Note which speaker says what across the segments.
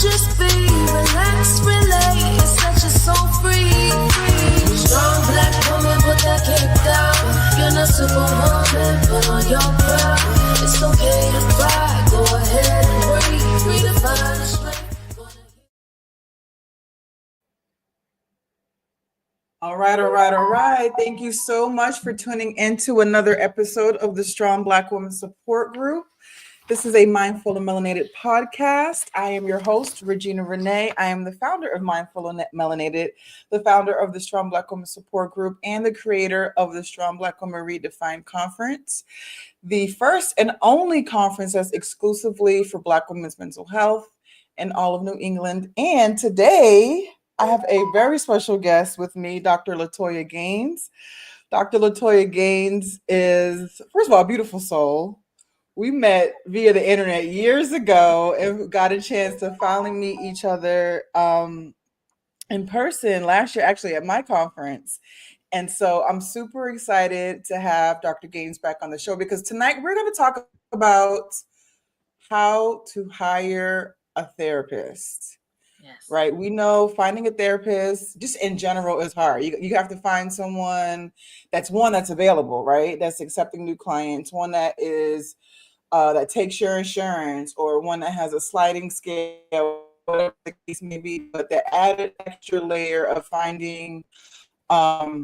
Speaker 1: Just be relaxed, relate, and set your soul free. Strong black woman, put that cape down. You're not superwoman, put on your crown. It's okay to cry, go ahead and breathe. Redefine the strength.
Speaker 2: All right, all right, all right. Thank you so much for tuning into another episode of the Strong Black Woman Support Group. This is a Mindful and Melanated podcast. I am your host, Regina Renee. I am the founder of Mindful and Melanated, the founder of the Strong Black Woman Support Group, and the creator of the Strong Black Woman Redefined Conference, the first and only conference that's exclusively for Black women's mental health in all of New England. And today, I have a very special guest with me, Dr. LaToya Gaines. Dr. LaToya Gaines is, first of all, a beautiful soul. We met via the internet years ago and got a chance to finally meet each other in person last year, actually at my conference. And so I'm super excited to have Dr. Gaines back on the show because tonight we're going to talk about how to hire a therapist.
Speaker 3: Yes.
Speaker 2: Right. We know finding a therapist just in general is hard. You have to find someone that's available, right? That's accepting new clients, one that is that takes your insurance, or one that has a sliding scale, whatever the case may be. But the added extra layer of finding a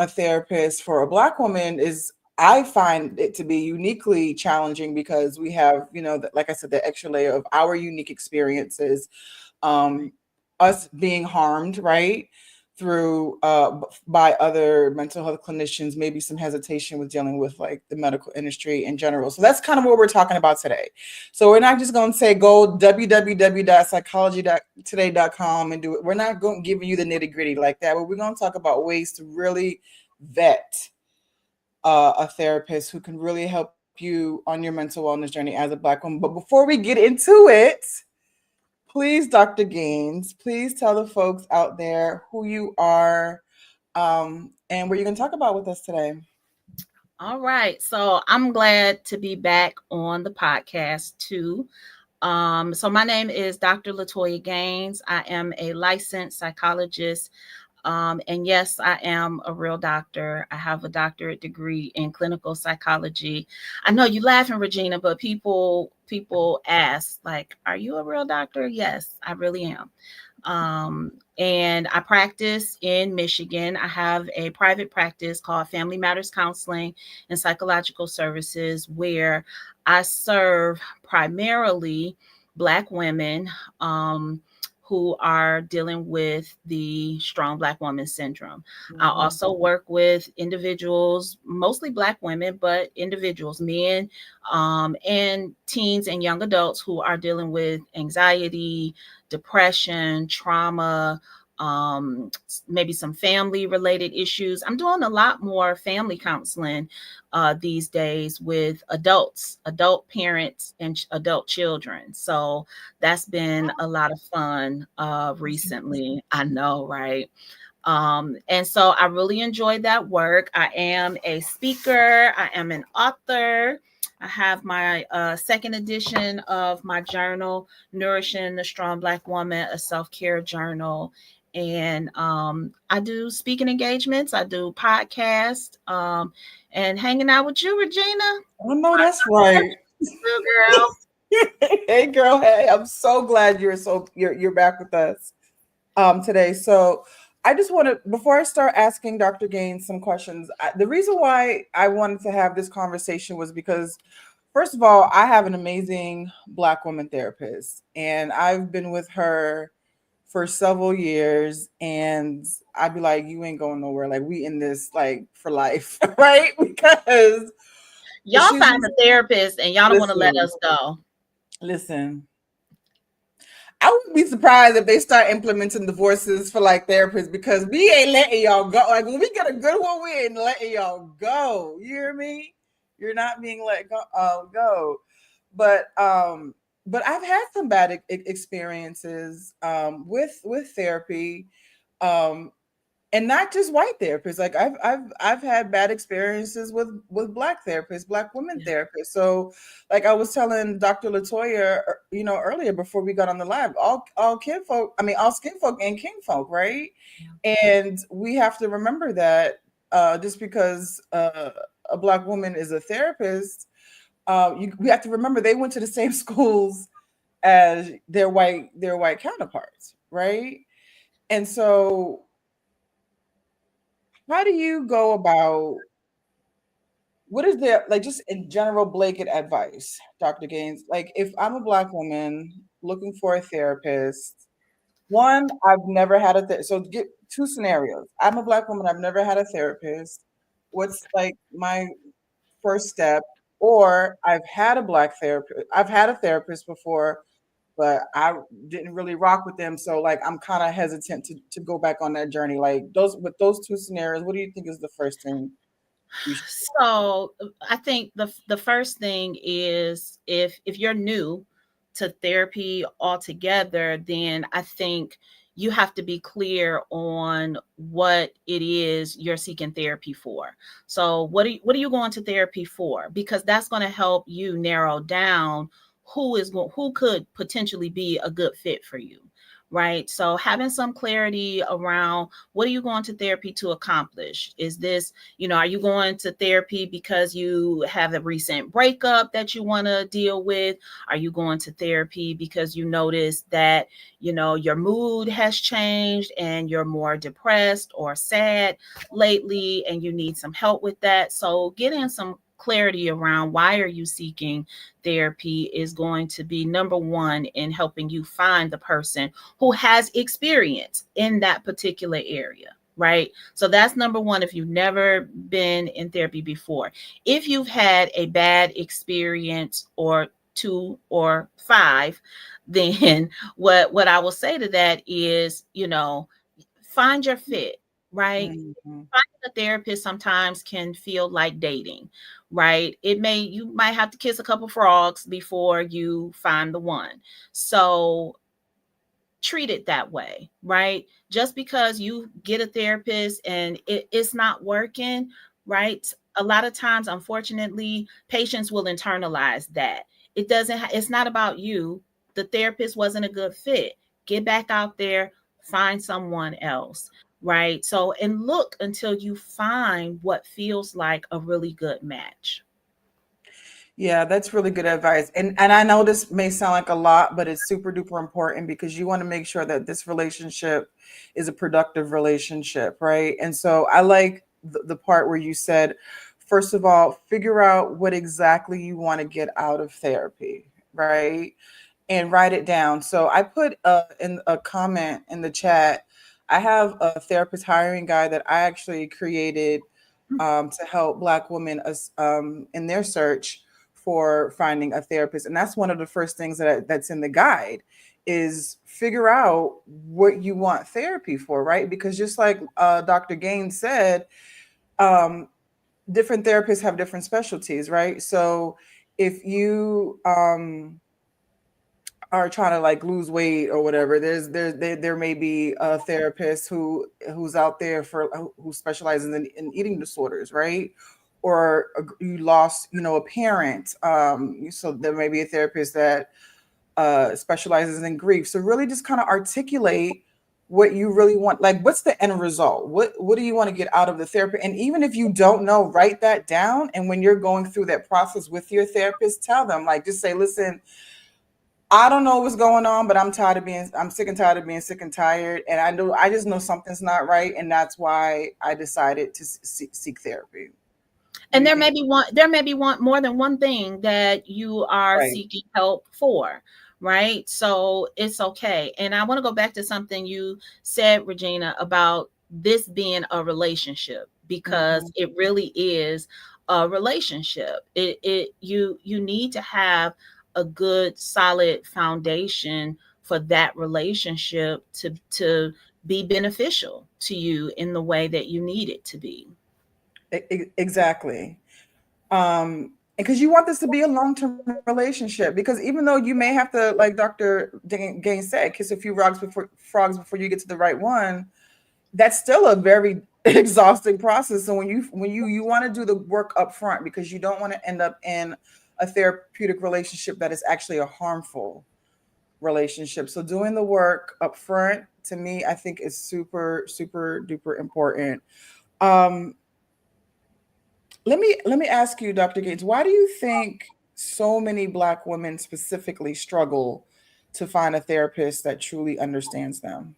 Speaker 2: therapist for a Black woman is, I find it to be uniquely challenging because we have, like I said, the extra layer of our unique experiences, us being harmed, right? Through by other mental health clinicians, maybe some hesitation with dealing with like the medical industry in general. So that's kind of what we're talking about today. So we're not just going to say go www.psychologytoday.com and do it. We're not going to give you the nitty gritty like that, but we're going to talk about ways to really vet a therapist who can really help you on your mental wellness journey as a Black woman. But before we get into it, please, Dr. Gaines, please tell the folks out there who you are and what you're going to talk about with us today.
Speaker 3: All right. So I'm glad to be back on the podcast too. So my name is Dr. LaToya Gaines. I am a licensed psychologist. And yes, I am a real doctor. I have a doctorate degree in clinical psychology. I know you laughing, Regina, but people ask, like, are you a real doctor? Yes, I really am. And I practice in Michigan. I have a private practice called Family Matters Counseling and Psychological Services, where I serve primarily Black women who are dealing with the strong Black woman syndrome.
Speaker 2: Mm-hmm.
Speaker 3: I also work with individuals, mostly Black women, but individuals, men, and teens and young adults who are dealing with anxiety, depression, trauma, maybe some family related issues. I'm doing a lot more family counseling these days with adult parents, and adult children. So that's been a lot of fun recently. I know, right? And so I really enjoyed that work. I am a speaker. I am an author. I have my second edition of my journal, Nourishing the Strong Black Woman, a self-care journal. And I do speaking engagements. I do podcasts and hanging out with you, Regina.
Speaker 2: Oh, no, that's right.
Speaker 3: Girl.
Speaker 2: Hey, girl. Hey, I'm so glad you're back with us today. So I just want to, before I start asking Dr. Gaines some questions, the reason why I wanted to have this conversation was because, first of all, I have an amazing Black woman therapist, and I've been with her for several years, and I'd be like, you ain't going nowhere. Like, we in this like for life, right? Because
Speaker 3: y'all find a therapist and y'all don't want to let us go.
Speaker 2: Listen, I wouldn't be surprised if they start implementing divorces for like therapists, because we ain't letting y'all go. Like, when we get a good one, we ain't letting y'all go. You hear me? You're not being let go. But I've had some bad experiences with therapy. and not just white therapists. Like I've had bad experiences with black therapists, black women
Speaker 3: Yeah.
Speaker 2: therapists. So like I was telling Dr. LaToya, earlier before we got on the live, all kinfolk, I mean all skin folk and king folk, right?
Speaker 3: Yeah.
Speaker 2: And we have to remember that just because a black woman is a therapist, we have to remember they went to the same schools as their white counterparts, right? And so how do you go about what is there like just in general blanket advice, Dr. Gaines? Like if I'm a black woman looking for a therapist, one, I've never had so get two scenarios. I'm a black woman, I've never had a therapist. What's like my first step? Or I've had a therapist before, but I didn't really rock with them. So like I'm kind of hesitant to go back on that journey. Like those two scenarios, what do you think is the first thing we should?
Speaker 3: So I think the first thing is if you're new to therapy altogether, then I think you have to be clear on what it is you're seeking therapy for. So what are you going to therapy for? Because that's going to help you narrow down who could potentially be a good fit for you. Right. So having some clarity around what are you going to therapy to accomplish? Is this, are you going to therapy because you have a recent breakup that you want to deal with? Are you going to therapy because you notice that, your mood has changed and you're more depressed or sad lately and you need some help with that? So getting some clarity around why are you seeking therapy is going to be number one in helping you find the person who has experience in that particular area, right? So that's number one if you've never been in therapy before. If you've had a bad experience or two or five, then what I will say to that is, find your fit, right?
Speaker 2: Mhm.
Speaker 3: Finding a therapist sometimes can feel like dating, right? You might have to kiss a couple frogs before you find the one. So treat it that way, right? Just because you get a therapist and it's not working, right? A lot of times, unfortunately, patients will internalize that. It's not about you. The therapist wasn't a good fit. Get back out there, find someone else, right? So, and look until you find what feels like a really good match.
Speaker 2: Yeah, that's really good advice. And I know this may sound like a lot, but it's super duper important because you want to make sure that this relationship is a productive relationship, right? And so I like the part where you said, first of all, figure out what exactly you want to get out of therapy, right? And write it down. So I put in a comment in the chat. I have a therapist hiring guide that I actually created to help Black women in their search for finding a therapist, and that's one of the first things that's in the guide is figure out what you want therapy for, right? Because just like Dr. Gaines said, um, different therapists have different specialties, right? So if you are trying to like lose weight or whatever, there may be a therapist who's out there for who specializes in eating disorders, right? Or you lost, a parent, so there may be a therapist that specializes in grief. So really, just kind of articulate what you really want. Like, what's the end result? What do you want to get out of the therapy? And even if you don't know, write that down. And when you're going through that process with your therapist, tell them, like, just say, listen, I don't know what's going on, but I'm sick and tired of being sick and tired. And I just know something's not right. And that's why I decided to seek therapy. What do
Speaker 3: And
Speaker 2: you think?
Speaker 3: there may be one more than one thing that you are
Speaker 2: Right.
Speaker 3: seeking help for, right? So it's okay. And I want to go back to something you said, Regina, about this being a relationship,
Speaker 2: Mhm.
Speaker 3: because it really is a relationship. You need to have a good solid foundation for that relationship to be beneficial to you in the way that you need it to be.
Speaker 2: Exactly. Because you want this to be a long-term relationship. Because even though you may have to, like Dr. Gaines said, kiss a few frogs before you get to the right one, that's still a very exhausting process. So when you want to do the work up front, because you don't want to end up in a therapeutic relationship that is actually a harmful relationship. So doing the work up front, to me, I think is super super duper important. Um, let me ask you, Dr. Gates, why do you think so many Black women specifically struggle to find a therapist that truly understands them?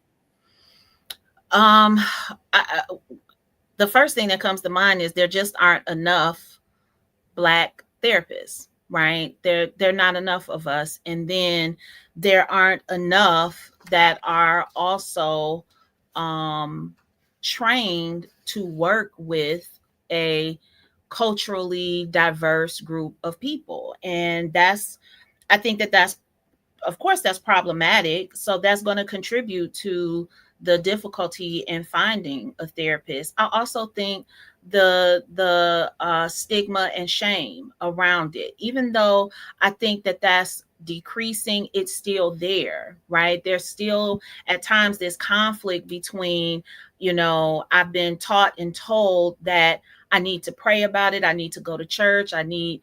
Speaker 3: Um, the first thing that comes to mind is there just aren't enough Black therapists, right? There not enough of us, and then there aren't enough that are also um, trained to work with a culturally diverse group of people, and I think that's, of course, that's problematic. So that's going to contribute to the difficulty in finding a therapist. I also think the stigma and shame around it, even though I think that's decreasing, it's still there, right? There's still at times this conflict between, I've been taught and told that I need to pray about it. I need to go to church. I need,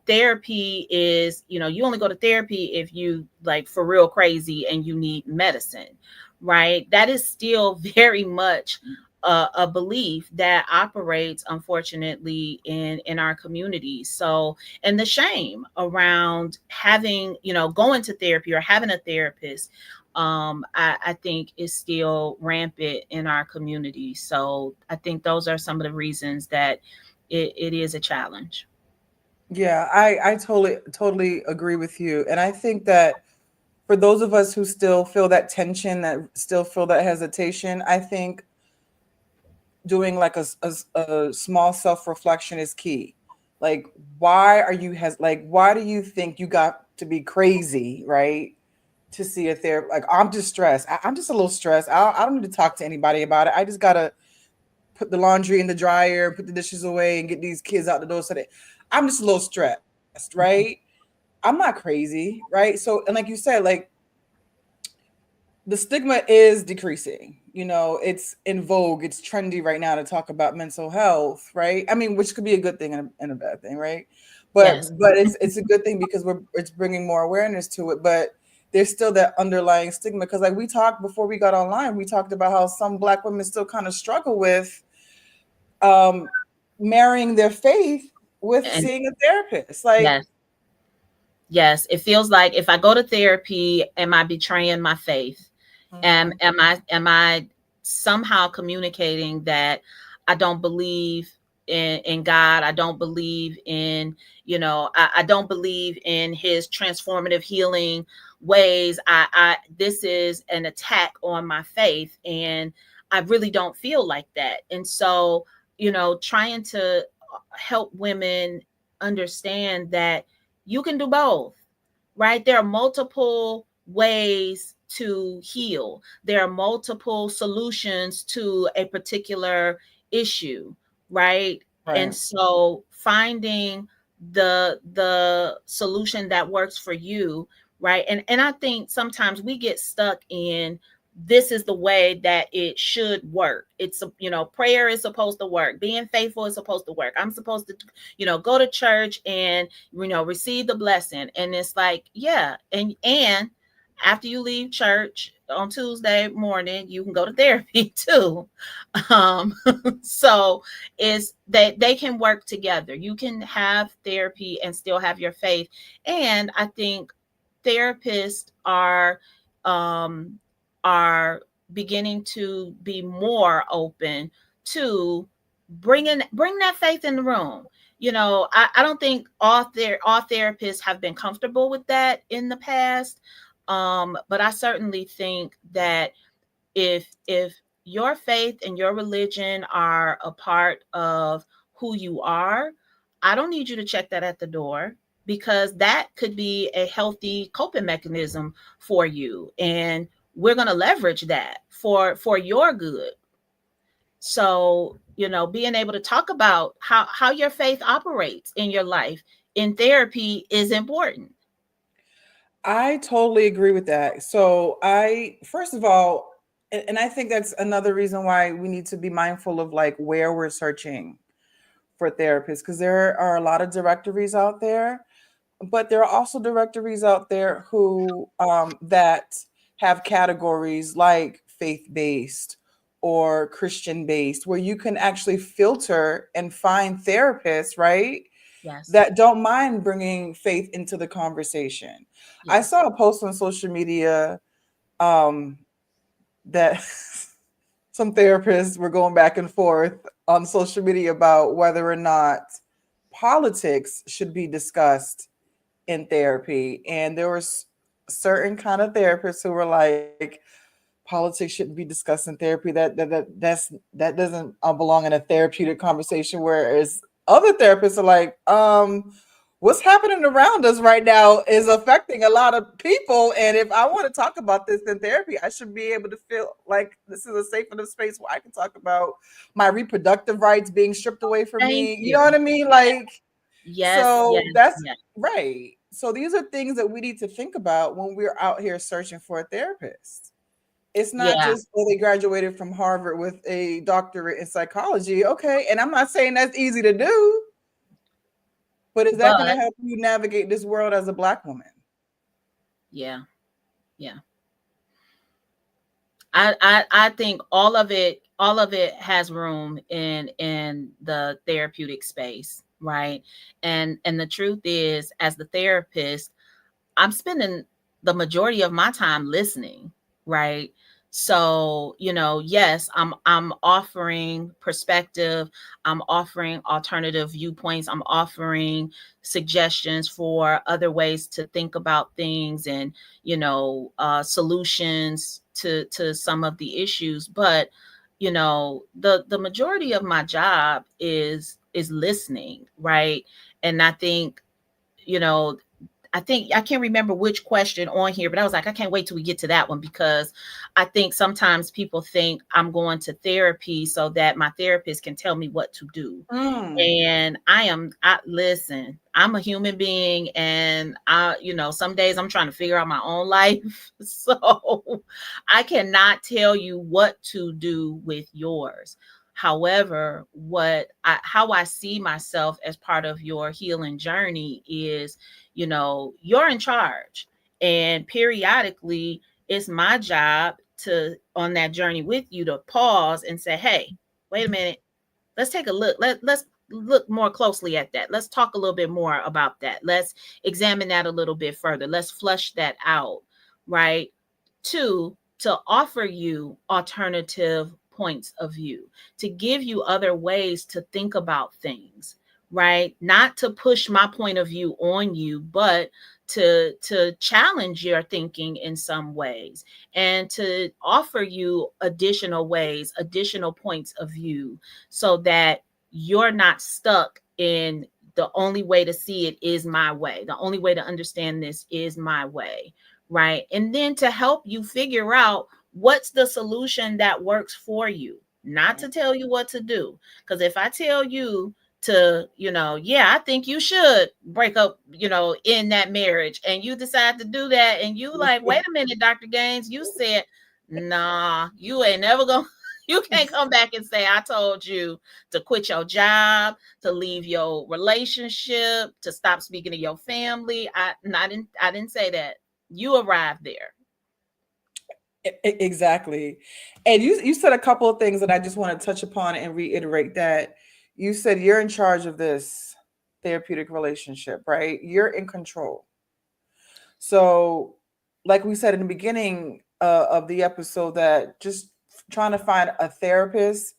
Speaker 3: therapy is, you only go to therapy if you like for real crazy and you need medicine, right? That is still very much a belief that operates, unfortunately, in our communities. So, and the shame around having, going to therapy or having a therapist, I think is still rampant in our community. So I think those are some of the reasons that it is a challenge.
Speaker 2: Yeah, I totally agree with you. And I think that for those of us who still feel that tension, that still feel that hesitation, I think doing like a small self-reflection is key. Like, why are you has like why do you think you got to be crazy, right? To see a therapist. Like, I'm just stressed. I'm just a little stressed. I don't need to talk to anybody about it. I just gotta put the laundry in the dryer, put the dishes away, and get these kids out the door. So that I'm just a little stressed, right? I'm not crazy, right? So, and like you said, like the stigma is decreasing. It's in vogue. It's trendy right now to talk about mental health, right? I mean, which could be a good thing and a bad thing, right?
Speaker 3: Yes.
Speaker 2: But it's a good thing because it's bringing more awareness to it. But there's still that underlying stigma because, like we talked before we got online, we talked about how some Black women still kind of struggle with um, marrying their faith with
Speaker 3: And
Speaker 2: seeing a therapist. Like,
Speaker 3: yes, yes, it feels like if I go to therapy, am I betraying my faith?
Speaker 2: mhm,
Speaker 3: Am I somehow communicating that I don't believe in God? I don't believe in, I don't believe in his transformative healing ways. I This is an attack on my faith, and I really don't feel like that. And so, trying to help women understand that you can do both, right? There are multiple ways to heal. There are multiple solutions to a particular issue, right? And
Speaker 2: right.
Speaker 3: so finding the solution that works for you, right? And I think sometimes we get stuck in this is the way that it should work. It's, prayer is supposed to work. Being faithful is supposed to work. I'm supposed to, go to church and, receive the blessing. And it's like, yeah. And after you leave church on Tuesday morning, you can go to therapy too. Um, so is that they can work together. You can have therapy and still have your faith. And I think therapists um, are beginning to be more open to bring that faith in the room. I don't think all therapists have been comfortable with that in the past, but I certainly think that if your faith and your religion are a part of who you are, I don't need you to check that at the door, because that could be a healthy coping mechanism for you, and we're going to leverage that for your good. So, being able to talk about how your faith operates in your life in therapy is important.
Speaker 2: I totally agree with that. So, first of all, And I think that's another reason why we need to be mindful of like where we're searching for therapists, because there are a lot of directories out there, but there are also directories out there who that have categories like faith-based or Christian-based, where you can actually filter and find therapists, right,
Speaker 3: Yes.
Speaker 2: that don't mind bringing faith into the conversation. I
Speaker 3: Yes.
Speaker 2: saw a post on social media um, that some therapists were going back and forth on social media about whether or not politics should be discussed in therapy, and there was certain kind of therapists who were like, politics shouldn't be discussed in therapy. That doesn't belong in a therapeutic conversation. Whereas other therapists are like, what's happening around us right now is affecting a lot of people, and if I want to talk about this in therapy, I should be able to feel like this is a safe enough space where I can talk about my reproductive rights being stripped away from
Speaker 3: Thank
Speaker 2: me. You know
Speaker 3: you.
Speaker 2: what I mean? Like,
Speaker 3: Yes,
Speaker 2: so
Speaker 3: yes,
Speaker 2: that's
Speaker 3: yes,
Speaker 2: right. So these are things that we need to think about when we're out here searching for a therapist. It's not
Speaker 3: yeah.
Speaker 2: just, oh, they graduated from Harvard with a doctorate in psychology. Okay. And I'm not saying that's easy to do, but is that going to
Speaker 3: But
Speaker 2: help you navigate this world as a Black woman?
Speaker 3: yeah, yeah. I think all of it has room in the therapeutic space, right? And the truth is, as the therapist, I'm spending the majority of my time listening, right? So, yes, I'm offering perspective, I'm offering alternative viewpoints, I'm offering suggestions for other ways to think about things, and solutions to some of the issues. But the majority of my job is listening, right? And you know I think I can't remember which question on here, but I was like, I can't wait till we get to that one, because I think sometimes people think I'm going to therapy so that my therapist can tell me what to do.
Speaker 2: Mm.
Speaker 3: And listen, I'm a human being, and some days I'm trying to figure out my own life. So I cannot tell you what to do with yours. However, how I see myself as part of your healing journey is, you're in charge. And periodically, it's my job to, on that journey with you, to pause and say, hey, wait a minute, let's take a look. Let's look more closely at that. Let's talk a little bit more about that. Let's examine that a little bit further. Let's flush that out, right? Two, to offer you alternative points of view, to give you other ways to think about things, right? Not to push my point of view on you, but to challenge your thinking in some ways, and to offer you additional ways, additional points of view, so that you're not stuck in the only way to see it is my way. The only way to understand this is my way, right? And then to help you figure out what's the solution that works for you, not to tell you what to do. Because if I tell you to, yeah, I think you should break up, in that marriage, and you decide to do that, and you like, wait a minute, Dr. Gaines, you said, nah, you ain't never gonna, you can't come back and say, I told you to quit your job, to leave your relationship, to stop speaking to your family. I didn't say that. You arrived there.
Speaker 2: Exactly. And you said a couple of things that I just want to touch upon and reiterate that you said you're in charge of this therapeutic relationship, right? You're in control. So, like we said in the beginning of the episode, that just trying to find a therapist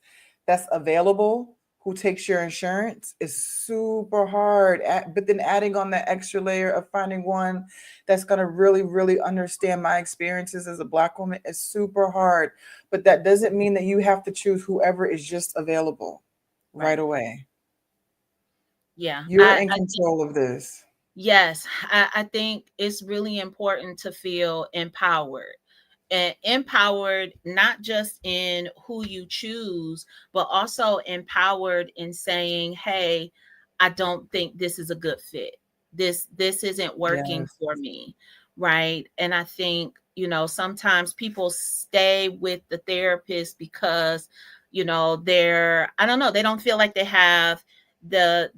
Speaker 2: that's available who takes your insurance is super hard. But then adding on that extra layer of finding one that's going to really, really understand my experiences as a Black woman is super hard. But that doesn't mean that you have to choose whoever is just available right
Speaker 3: Right.
Speaker 2: away.
Speaker 3: Yeah.
Speaker 2: You're in control of this.
Speaker 3: Yes, I think it's really important to feel empowered, and empowered not just in who you choose, but also empowered in saying, hey, I don't think this is a good fit. This isn't working
Speaker 2: Yes.
Speaker 3: for me. Right. And I think sometimes people stay with the therapist because, they're, I don't know, they don't feel like they have the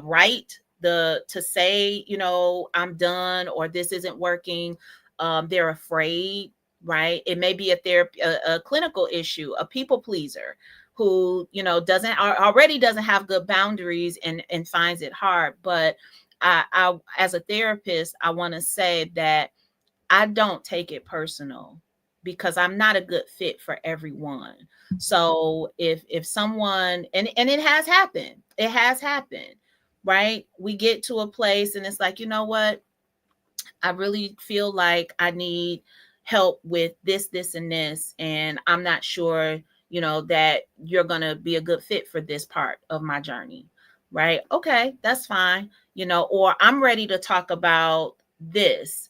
Speaker 3: right to say, I'm done, or this isn't working. They're afraid, right? It may be a therapy, a clinical issue, a people pleaser who, doesn't already doesn't have good boundaries and finds it hard. But I as a therapist, I want to say that I don't take it personal, because I'm not a good fit for everyone. So if someone, and it has happened, right? We get to a place and it's like, you know what? I really feel like I need help with this, and this, and I'm not sure, that you're going to be a good fit for this part of my journey. Right? Okay, that's fine. Or I'm ready to talk about this.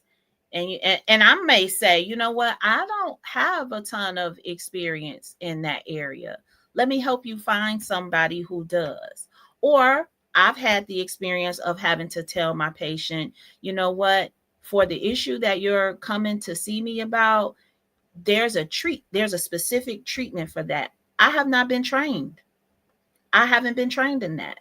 Speaker 3: And I may say, you know what, I don't have a ton of experience in that area. Let me help you find somebody who does. Or I've had the experience of having to tell my patient, you know what, for the issue that you're coming to see me about, there's a specific treatment for that. I have not been trained. I haven't been trained in that.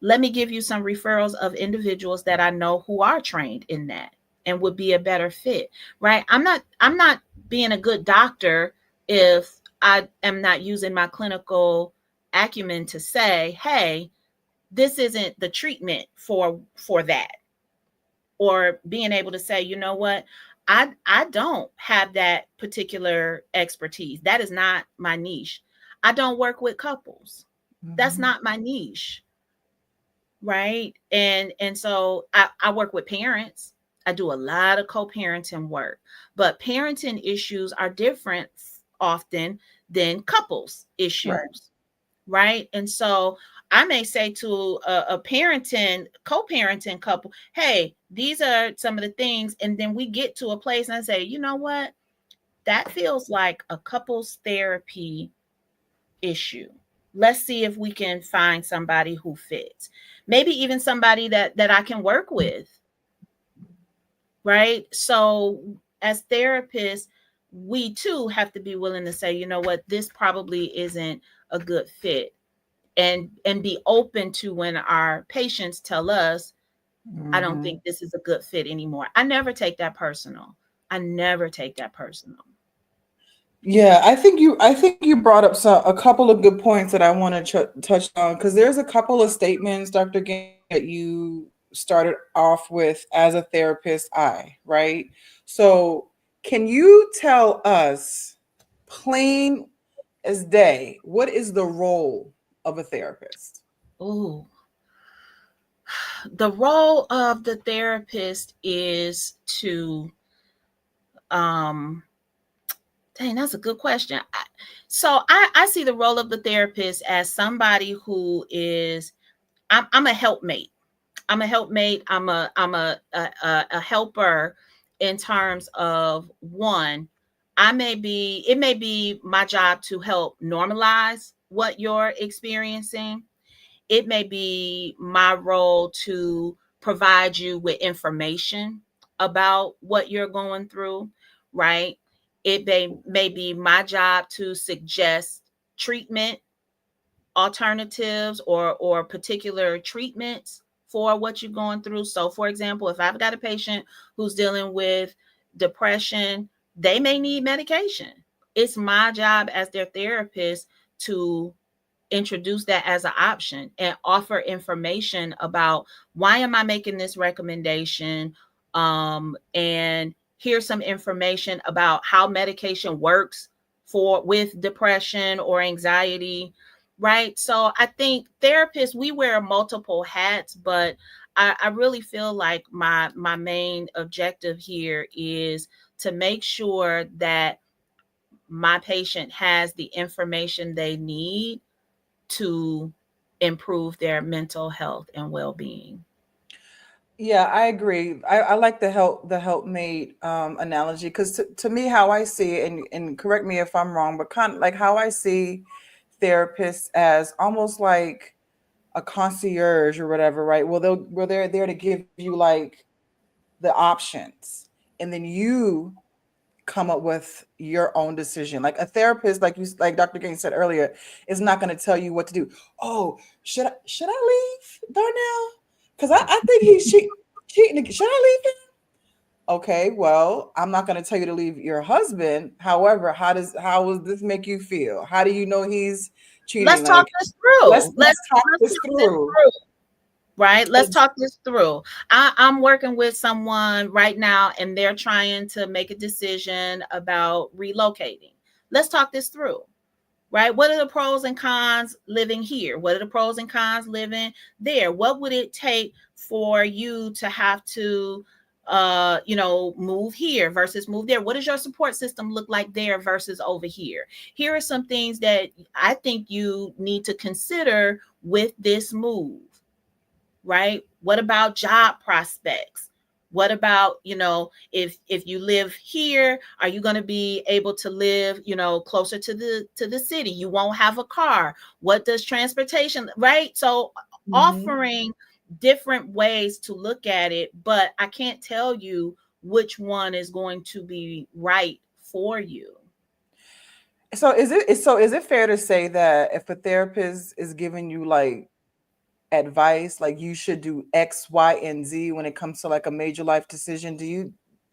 Speaker 3: Let me give you some referrals of individuals that I know who are trained in that and would be a better fit, right? I'm not being a good doctor if I am not using my clinical acumen to say, hey, this isn't the treatment for that. Or being able to say, you know what, I don't have that particular expertise. That is not my niche. I don't work with couples. That's
Speaker 2: Mhm.
Speaker 3: not my niche, right? And so I work with parents. I do a lot of co-parenting work, but parenting issues are different often than couples
Speaker 2: Right.
Speaker 3: issues, right? And so I may say to a parenting, co-parenting couple, hey, these are some of the things, and then we get to a place and I say, you know what, that feels like a couples therapy issue. Let's see if we can find somebody who fits. Maybe even somebody that I can work with, right? So as therapists, we too have to be willing to say, you know what, this probably isn't a good fit. And be open to when our patients tell us, I don't
Speaker 2: Mhm.
Speaker 3: think this is a good fit anymore. I never take that personal. I never take that personal.
Speaker 2: Yeah, I think you brought up a couple of good points that I want to touch on, because there's a couple of statements, Dr. Gang, that you started off with as a therapist, right? So, can you tell us, plain as day, what is the role of a therapist?
Speaker 3: Ooh, the role of the therapist is to um dang, that's a good question. So I see the role of the therapist as somebody who is, I'm a helpmate. I'm a helpmate. I'm a helper in terms of one. It may be my job to help normalize what you're experiencing. It may be my role to provide you with information about what you're going through, right? It may be my job to suggest treatment alternatives or particular treatments for what you're going through. So for example, if I've got a patient who's dealing with depression, they may need medication. It's my job as their therapist to introduce that as an option and offer information about, why am I making this recommendation, and here's some information about how medication works for with depression or anxiety, right? So I think therapists, we wear multiple hats, but I really feel like my main objective here is to make sure that my patient has the information they need to improve their mental health and well-being.
Speaker 2: Yeah, I agree. I like the helpmate analogy, because to me, how I see it, and correct me if I'm wrong, but kind of like how I see therapists as almost like a concierge or whatever, right? Well, they're there to give you like the options, and then you come up with your own decision. Like a therapist, like Dr. Gaines said earlier, is not going to tell you what to do. Oh, should I leave Darnell? Because I think he's cheating. Should I leave him? Okay, well, I'm not going to tell you to leave your husband. However, how does this make you feel? How do you know he's cheating?
Speaker 3: Let's talk
Speaker 2: Like,
Speaker 3: this through.
Speaker 2: let's talk
Speaker 3: Let's
Speaker 2: this
Speaker 3: talk this
Speaker 2: through.
Speaker 3: through. Right? Let's
Speaker 2: 'Cause-
Speaker 3: talk this through. I'm working with someone right now and they're trying to make a decision about relocating. Let's talk this through. Right? What are the pros and cons living here? What are the pros and cons living there? What would it take for you to have to move here versus move there? What does your support system look like there versus over here? Here are some things that I think you need to consider with this move. Right? What about job prospects? What about, if you live here, are you going to be able to live, closer to the city? You won't have a car. What does transportation, right? So
Speaker 2: Mhm.
Speaker 3: offering different ways to look at it, but I can't tell you which one is going to be right for you.
Speaker 2: So is it fair to say that if a therapist is giving you like advice, like you should do X, Y, and Z when it comes to like a major life decision,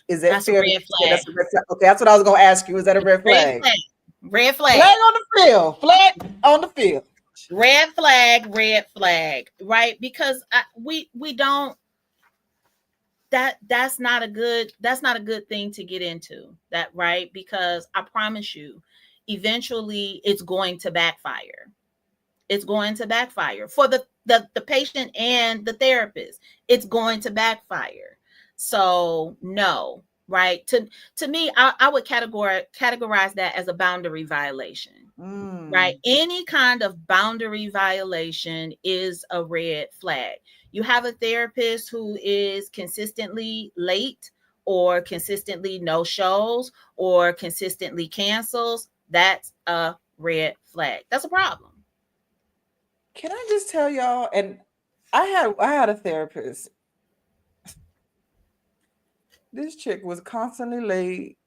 Speaker 2: is that
Speaker 3: That's a
Speaker 2: fair to
Speaker 3: red
Speaker 2: say
Speaker 3: flag.
Speaker 2: that's a red flag? Okay, that's what I was gonna ask you. Is that a red
Speaker 3: Red
Speaker 2: flag?
Speaker 3: flag. Red
Speaker 2: Flag
Speaker 3: flag.
Speaker 2: on the field. Flag on the field.
Speaker 3: Red flag, red flag, right? Because we don't, that's not a good thing to get into, that, right? Because I promise you, eventually it's going to backfire. It's going to backfire for the patient and the therapist. It's going to backfire. So no, right? To me, I would categorize that as a boundary violation. Right?
Speaker 2: Mm.
Speaker 3: Any kind of boundary violation is a red flag. You have a therapist who is consistently late or consistently no shows or consistently cancels. That's a red flag. That's a problem.
Speaker 2: Can I just tell y'all? And I had a therapist. This chick was constantly late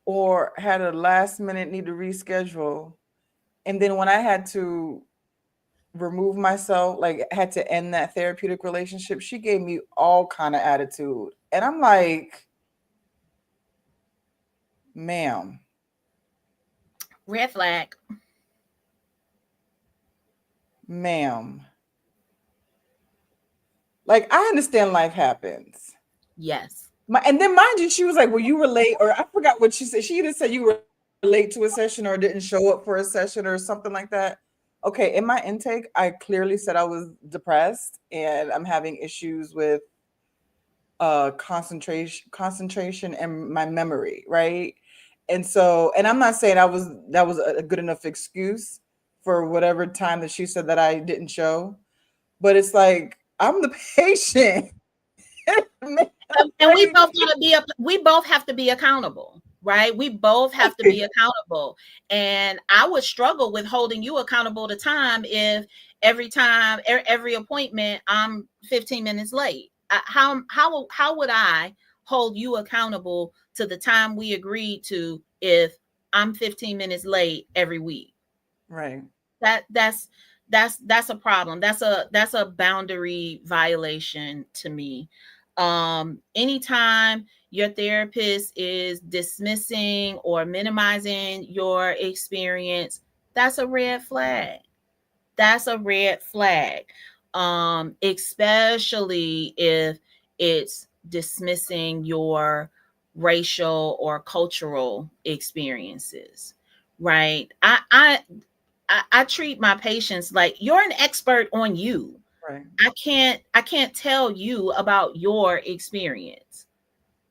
Speaker 2: or had a last minute need to reschedule. And then when I had to remove myself, like had to end that therapeutic relationship, she gave me all kind of attitude. And I'm like, ma'am,
Speaker 3: Red flag.
Speaker 2: ma'am. Like I understand life happens.
Speaker 3: Yes.
Speaker 2: And then mind you, she was like, well, you were late, or I forgot what she said. She either said you were late to a session or didn't show up for a session or something like that. Okay, in my intake, I clearly said I was depressed and I'm having issues with concentration and my memory, right? And so, and I'm not saying that was a good enough excuse for whatever time that she said that I didn't show, but it's like I'm the patient. Man,
Speaker 3: And we
Speaker 2: like,
Speaker 3: both gotta be we both have to be accountable, right? We both have to be accountable. And I would struggle with holding you accountable to time if every appointment I'm 15 minutes late. How would I hold you accountable to the time we agreed to if I'm 15 minutes late every week?
Speaker 2: right.
Speaker 3: That's a problem. That's a boundary violation to me. Anytime your therapist is dismissing or minimizing your experience, that's a red flag. That's a red flag. Especially if it's dismissing your racial or cultural experiences, right? I treat my patients like you're an expert on you.
Speaker 2: Right.
Speaker 3: I can't tell you about your experience,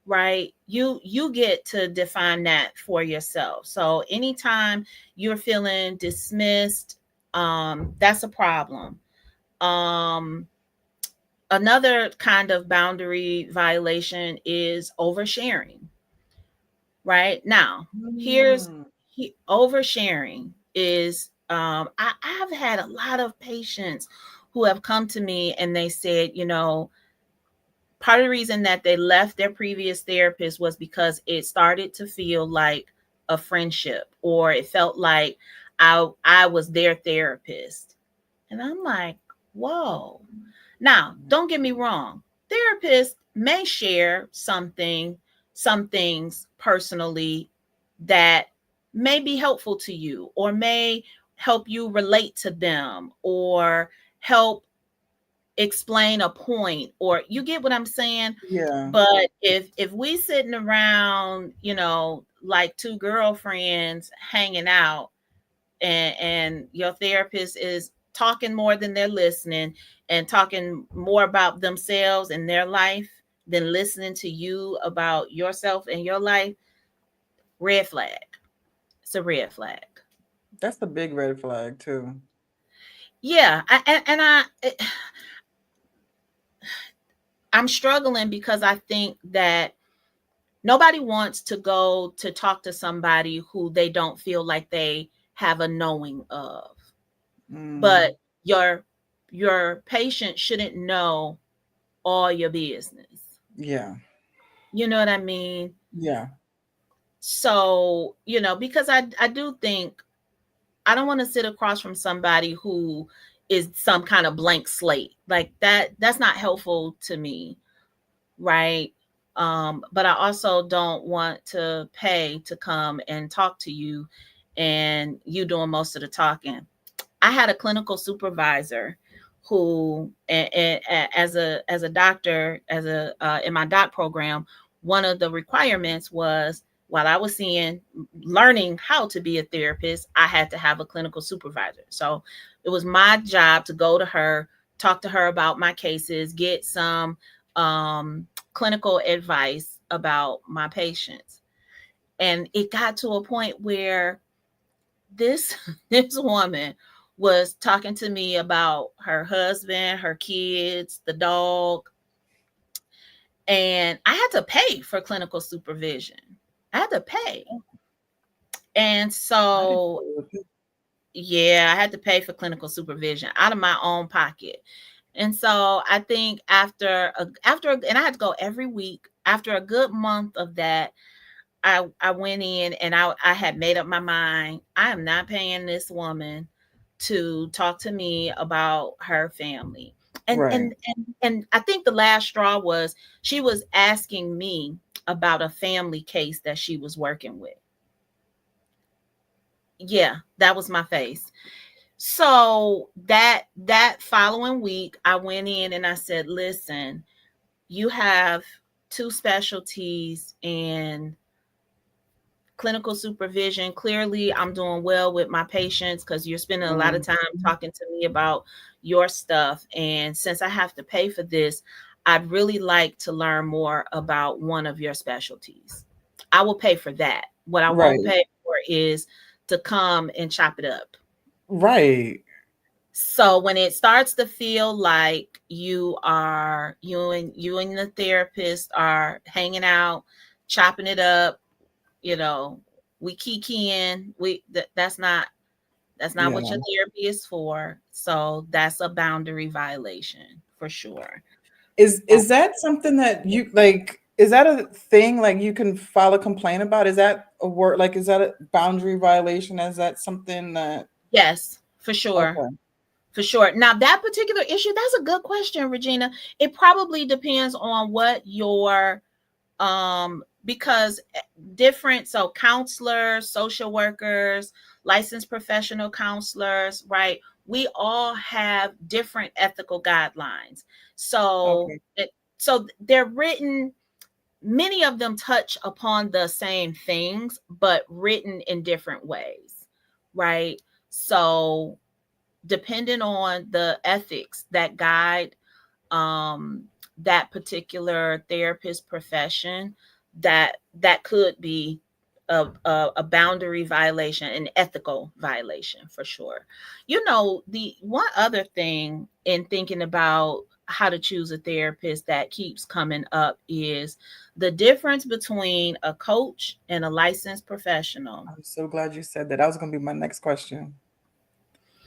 Speaker 3: right? You get to define that for yourself. So anytime you're feeling dismissed, that's a problem. Um, Another kind of boundary violation is oversharing. Right now, here's
Speaker 2: Mm.
Speaker 3: oversharing is I've had a lot of patients who have come to me and they said, part of the reason that they left their previous therapist was because it started to feel like a friendship, or it felt like I was their therapist. And I'm like, whoa. Now, don't get me wrong. Therapists may share some things personally that may be helpful to you, or may help you relate to them, or help explain a point, or you get what I'm saying.
Speaker 2: Yeah.
Speaker 3: But if we sitting around, like two girlfriends hanging out, and your therapist is talking more than they're listening, and talking more about themselves and their life than listening to you about yourself and your life, red flag. It's a red flag.
Speaker 2: That's the big red flag too.
Speaker 3: Yeah, I'm struggling because I think that nobody wants to go to talk to somebody who they don't feel like they have a knowing of.
Speaker 2: Mm,
Speaker 3: But your patient shouldn't know all your business.
Speaker 2: yeah.
Speaker 3: You know what I mean?
Speaker 2: Yeah.
Speaker 3: So, because I do think I don't want to sit across from somebody who is some kind of blank slate. Like that's not helpful to me, right? But I also don't want to pay to come and talk to you, and you doing most of the talking. I had a clinical supervisor who, as a doctor, as a in my doc program, one of the requirements was, while I was learning how to be a therapist, I had to have a clinical supervisor. So it was my job to go to her, talk to her about my cases, get some clinical advice about my patients. And it got to a point where this this woman was talking to me about her husband, her kids, the dog, and I had to pay for clinical supervision. I had to pay. And
Speaker 2: I didn't
Speaker 3: so,
Speaker 2: know it.
Speaker 3: yeah, I had to pay for clinical supervision out of my own pocket. And so I think and I had to go every week. After a good month of that, I went in, and I had made up my mind. I am not paying this woman to talk to me about her family. And
Speaker 2: Right.
Speaker 3: and and I think the last straw was she was asking me about a family case that she was working with. Yeah, that was my face. So that following week, I went in and I said, "Listen, you have two specialties in clinical supervision. Clearly, I'm doing well with my patients because you're spending a lot of
Speaker 2: Mm,
Speaker 3: time talking to me about your stuff. And since I have to pay for this, I'd really like to learn more about one of your specialties. I will pay for that. What I won't
Speaker 2: right.
Speaker 3: pay for is to come and chop it up."
Speaker 2: Right.
Speaker 3: So when it starts to feel like you and the therapist are hanging out, chopping it up, you know, we kikiing, that's not what
Speaker 2: Yeah.
Speaker 3: your therapy is for. So that's a boundary violation for sure.
Speaker 2: Is that something that you like? Is that a thing like you can file a complaint about? Is that a word like is that a boundary violation? Is that something that
Speaker 3: Yes, for sure.
Speaker 2: okay.
Speaker 3: For sure. Now, that particular issue, that's a good question, Regina. It probably depends on what your because different, so counselors, social workers, licensed professional counselors, right, we all have different ethical guidelines. So
Speaker 2: Okay.
Speaker 3: they're written, many of them touch upon the same things but written in different ways, right? So depending on the ethics that guide um, that particular therapist profession, that could be a boundary violation, an ethical violation for sure. The one other thing in thinking about how to choose a therapist that keeps coming up is the difference between a coach and a licensed professional.
Speaker 2: I'm so glad you said that. That was going to be my next question.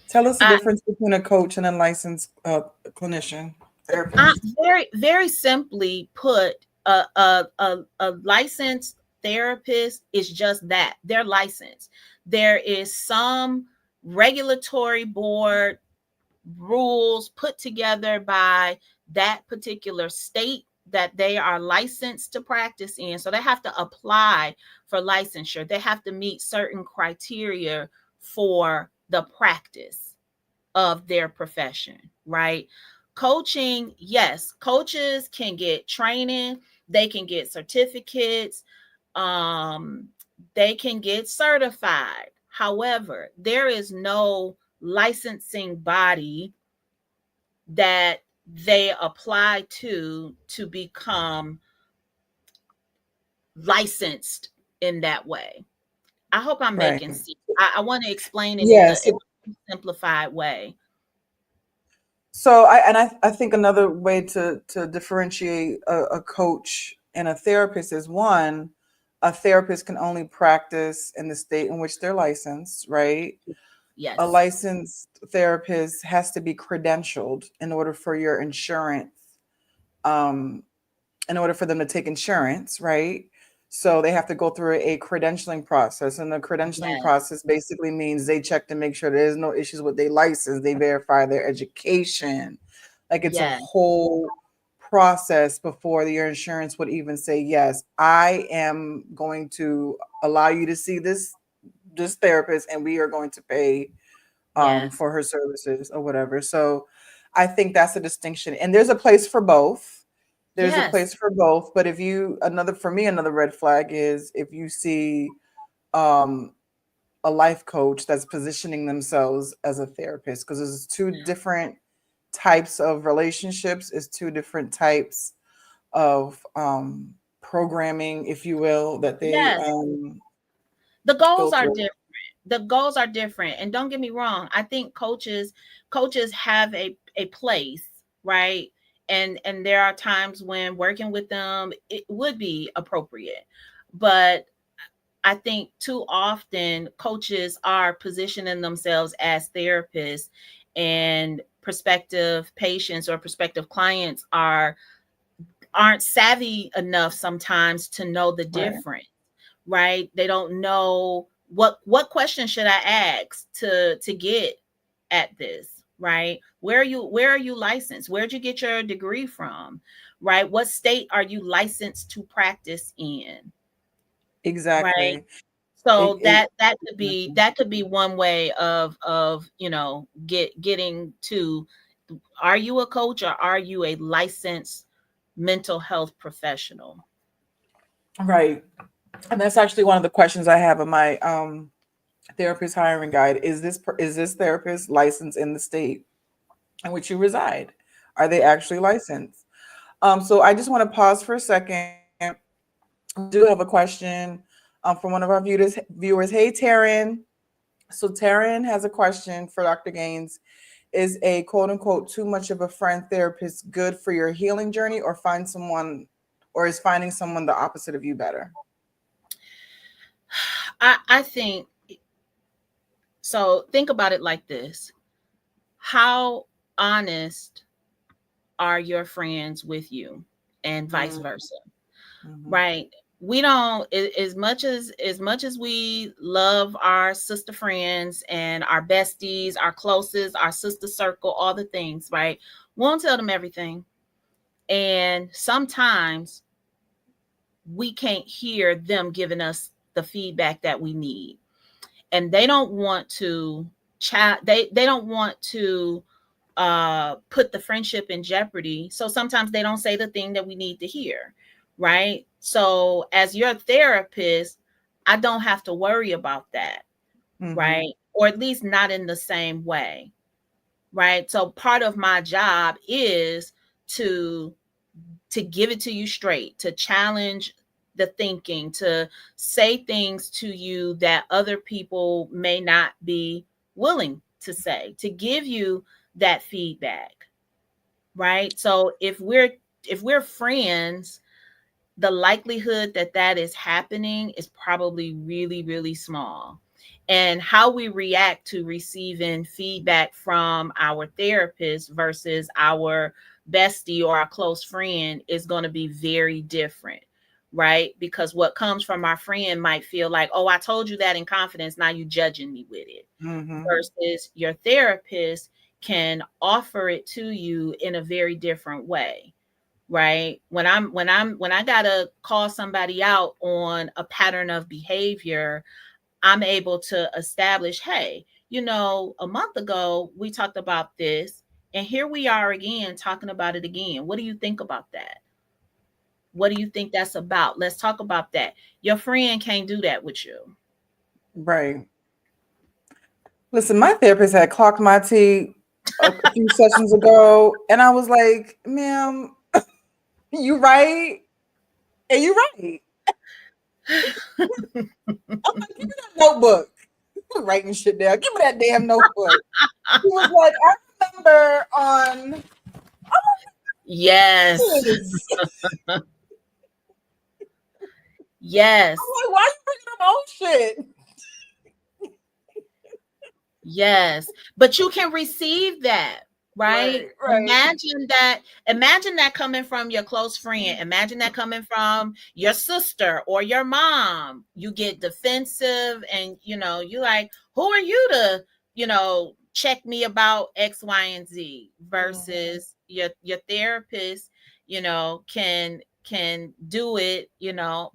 Speaker 2: Tell us the
Speaker 3: I,
Speaker 2: difference between a coach and a licensed clinician. therapist?
Speaker 3: Very simply put, a licensed therapist is just that. They're licensed. There is some regulatory board rules put together by that particular state that they are licensed to practice in. So they have to apply for licensure. They have to meet certain criteria for the practice of their profession, right? Coaching, yes, coaches can get training, they can get certificates, um, they can get certified. However, there is no licensing body that they apply to become licensed in that way. I hope I'm
Speaker 2: Right.
Speaker 3: making sense. I want to explain it
Speaker 2: Yes.
Speaker 3: in a simplified way.
Speaker 2: So I think another way to differentiate a coach and a therapist is one, a therapist can only practice in the state in which they're licensed, right? A
Speaker 3: Yes,
Speaker 2: licensed therapist has to be credentialed in order for your insurance, um, in order for them to take insurance, right? So they have to go through a credentialing process. And the credentialing
Speaker 3: yes,
Speaker 2: process basically means they check to make sure there's no issues with their license. They verify their education. Like it's a
Speaker 3: yes,
Speaker 2: whole process before your insurance would even say, yes, I am going to allow you to see this therapist and we are going to pay
Speaker 3: yes,
Speaker 2: for her services or whatever. So I think that's a distinction. And there's a place for both. There's a
Speaker 3: yes,
Speaker 2: place for both. But if you another for me, another red flag is if you see um a life coach that's positioning themselves as a therapist, because there's two different types of relationships, is two different types of programming, if you will, that they
Speaker 3: yes. The
Speaker 2: go
Speaker 3: goals are
Speaker 2: through.
Speaker 3: different. The goals are different. And don't get me wrong, I think coaches have a place, right? And there are times when working with them it would be appropriate. But I think too often coaches are positioning themselves as therapists, and prospective patients or prospective clients aren't savvy enough sometimes to know the
Speaker 2: Right.
Speaker 3: difference, right? They don't know what question should I ask to get at this, right? Where are you licensed? Where'd you get your degree from? Right? What state are you licensed to practice in? Right?
Speaker 2: Exactly. It,
Speaker 3: So
Speaker 2: it
Speaker 3: that could be one way of getting to, are you a coach or are you a licensed mental health professional?
Speaker 2: right. And that's actually one of the questions I have in my therapist hiring guide. Is this therapist licensed in the state in which you reside? Are they actually licensed? So I just want to pause for a second. We do have a question from one of our viewers. Hey, Taryn. So Taryn has a question for Dr. Gaines. Is a quote unquote too much of a friend therapist good for your healing journey, or is finding someone the opposite of you better?
Speaker 3: I think so. Think about it like this: how honest are your friends with you, and vice versa,
Speaker 2: Mm-hmm.
Speaker 3: right? We don't, as much as we love our sister friends and our besties, our closest, our sister circle, all the things, right? We won't tell them everything, and sometimes we can't hear them giving us the feedback that we need, and they don't want to they don't want to put the friendship in jeopardy, so sometimes they don't say the thing that we need to hear, right? So as your therapist, I don't have to worry about that,
Speaker 2: Mm-hmm.
Speaker 3: right? Or at least not in the same way, right? So part of my job is to give it to you straight, to challenge the thinking, to say things to you that other people may not be willing to say, to give you that feedback, right? So if we're friends, the likelihood that that is happening is probably really, really small. And how we react to receiving feedback from our therapist versus our bestie or a close friend is going to be very different, right? Because what comes from our friend might feel like, oh, I told you that in confidence, now you judging me with it.
Speaker 2: Mm-hmm.
Speaker 3: Versus your therapist can offer it to you in a very different way, right? When I gotta call somebody out on a pattern of behavior, I'm able to establish, hey, a month ago we talked about this, and here we are again talking about it again. What do you think about that? What do you think that's about? Let's talk about that. Your friend can't do that with you.
Speaker 2: Right. Listen, my therapist had clocked my tea a few sessions ago, and I was like, ma'am, you right. And you right. I'm like, give me that notebook. You writing shit down. Give me that damn notebook. He was like, I remember on
Speaker 3: Yes.
Speaker 2: this.
Speaker 3: Yes.
Speaker 2: I'm like, why you bringing up old shit?
Speaker 3: Yes. But you can receive that, right?
Speaker 2: Right, right.
Speaker 3: Imagine that coming from your close friend. Imagine that coming from your sister or your mom. You get defensive and you like, who are you to, check me about X, Y, and Z
Speaker 2: Mhm.
Speaker 3: versus your therapist, can do it,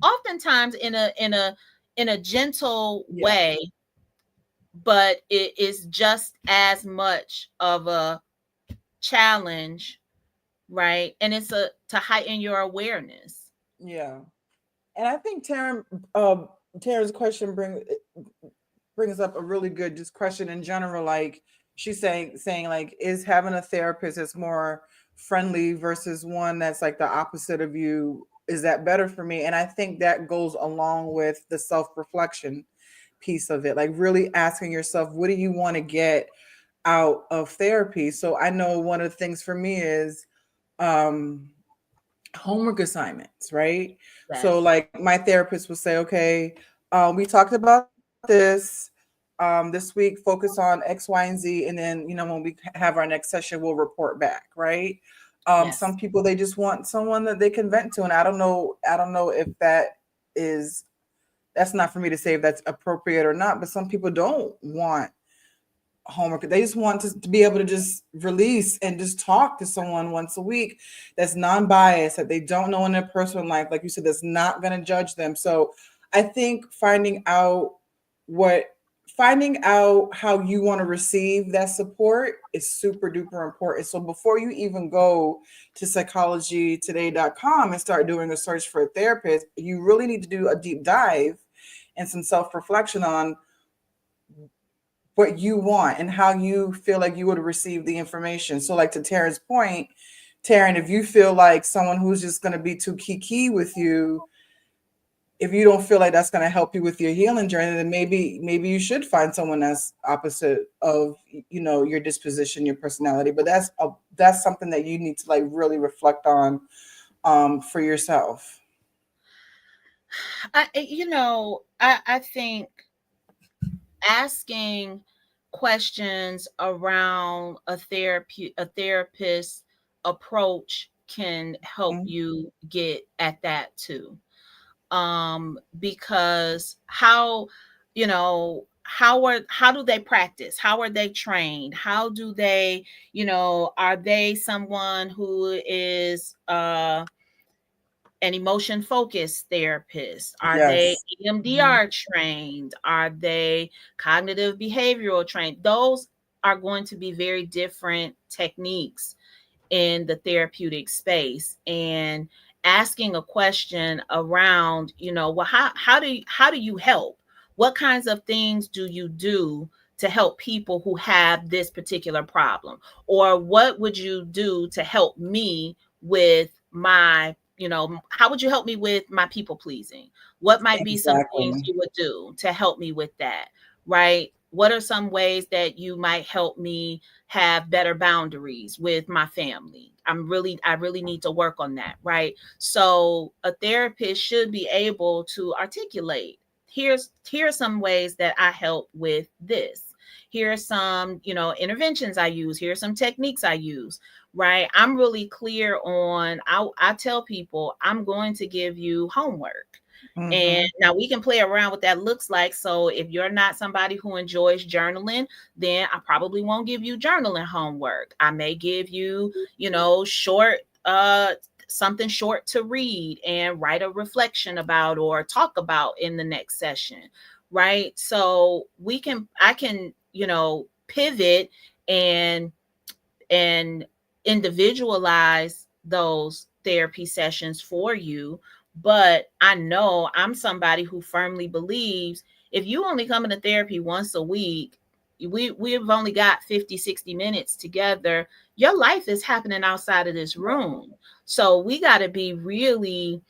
Speaker 3: oftentimes in a gentle
Speaker 2: Yeah,
Speaker 3: way, but it is just as much of a challenge, right? And it's a to heighten your awareness.
Speaker 2: yeah. And I think Taryn's question brings up a really good just question in general. Like she's saying like, is having a therapist that's more friendly versus one that's like the opposite of you, is that better for me? And I think that goes along with the self-reflection piece of it. Like really asking yourself, what do you want to get out of therapy? So I know one of the things for me is um homework assignments, right? So
Speaker 3: Yes.
Speaker 2: like my therapist will say, okay, we talked about this week, focus on X, Y, and Z, and then when we have our next session, we'll report back, right? Some
Speaker 3: Yes.
Speaker 2: people they just want someone that they can vent to, and I don't know if is that's not for me to say if that's appropriate or not, but some people don't want homework. They just want to be able to just release and just talk to someone once a week that's non-biased, that they don't know in their personal life, like you said, that's not going to judge them. So I think what finding out how you want to receive that support is super duper important. So before you even go to psychologytoday.com and start doing a search for a therapist, you really need to do a deep dive and some self-reflection on what you want and how you feel like you would receive the information. So, like to Taryn's point, Taryn, if you feel like someone who's just going to be too kiki with you, if you don't feel like that's going to help you with your healing journey, then maybe you should find someone that's opposite of your disposition, your personality. But that's something that you need to like really reflect on for yourself.
Speaker 3: I think asking questions around a therapist approach can help
Speaker 2: Mhm.
Speaker 3: you get at that too. Because how do they practice? How are they trained? How do they, are they someone who is an emotion focused therapist? Are they
Speaker 2: Yes. Mhm.
Speaker 3: EMDR trained? Are they cognitive behavioral trained? Those are going to be very different techniques in the therapeutic space. And asking a question around, well, how do you help? What kinds of things do you do to help people who have this particular problem? Or what would you do to help me with how would you help me with my people pleasing? What might be some things
Speaker 2: Exactly.
Speaker 3: you would do to help me with that? Right? What are some ways that you might help me have better boundaries with my family? I really need to work on that, right? So a therapist should be able to articulate, here are some ways that I help with this. Here are some, interventions I use. Here are some techniques I use, right? I'm really clear on, I tell people I'm going to give you homework. And
Speaker 2: Mm-hmm.
Speaker 3: now we can play around what that looks like. So if you're not somebody who enjoys journaling, then I probably won't give you journaling homework. I may give you, short something short to read and write a reflection about or talk about in the next session, right? So I can, pivot and and individualize those therapy sessions for you. But I know I'm somebody who firmly believes if you only come into therapy once a week, we've only got 50, 60 minutes together. Your life is happening outside of this room. So we got to be really,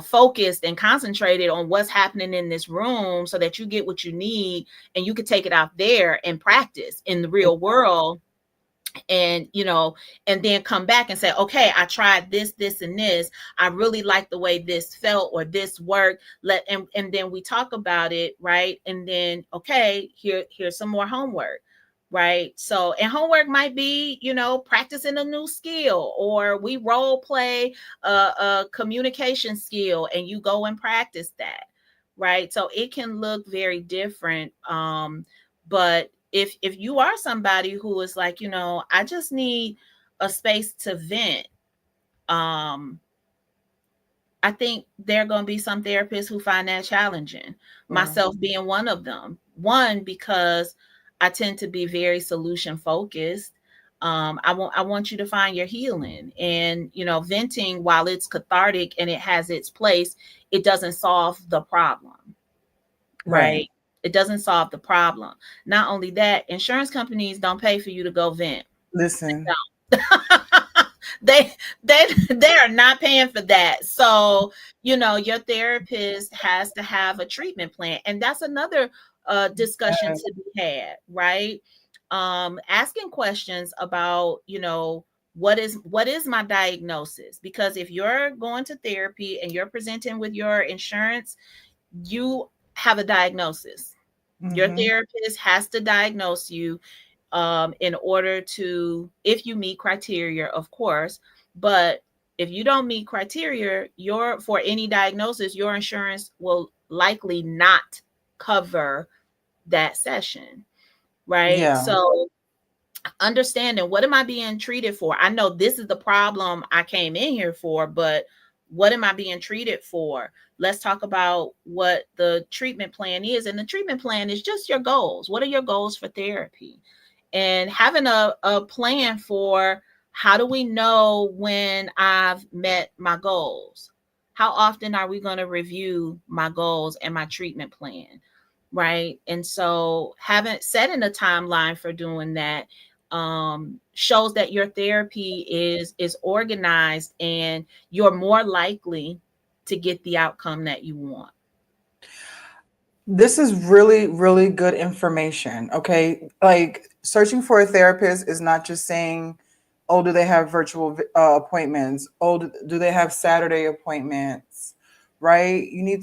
Speaker 3: focused and concentrated on what's happening in this room so that you get what you need and you can take it out there and practice in the real world. And and then come back and say, okay, I tried this and this, I really like the way this felt or this worked, and then we talk about it, right? And then, okay, here's some more homework, right? So, and homework might be, practicing a new skill, or we role play a communication skill and you go and practice that, right? So it can look very different. But if you are somebody who is like, I just need a space to vent, um I think there are going to be some therapists who find that challenging,
Speaker 2: Yeah.
Speaker 3: myself being one of them. One, because I tend to be very solution focused. I want you to find your healing, and venting, while it's cathartic and it has its place, it doesn't solve the problem,
Speaker 2: Right.
Speaker 3: right? It doesn't solve the problem. Not only that, insurance companies don't pay for you to go vent.
Speaker 2: Listen.
Speaker 3: they they are not paying for that. So your therapist has to have a treatment plan, and that's another discussion to be had, right? Asking questions about, what is my diagnosis, because if you're going to therapy and you're presenting with your insurance, you have a diagnosis. Your
Speaker 2: Mm-hmm.
Speaker 3: therapist has to diagnose you, in order to, if you meet criteria, of course. But if you don't meet criteria, your for any diagnosis, your insurance will likely not cover that session, right?
Speaker 2: Yeah.
Speaker 3: So understanding, what am I being treated for? I know this is the problem I came in here for, but what am I being treated for? Let's talk about what the treatment plan is. And the treatment plan is just your goals. What are your goals for therapy? And having a plan for, how do we know when I've met my goals? How often are we going to review my goals and my treatment plan? Right. And so having setting a timeline for doing that shows that your therapy is organized, and you're more likely to get the outcome that you want.
Speaker 2: This is really, really good information. Okay. Like searching for a therapist is not just saying, oh, do they have virtual appointments? Oh, do they have Saturday appointments? Right. You need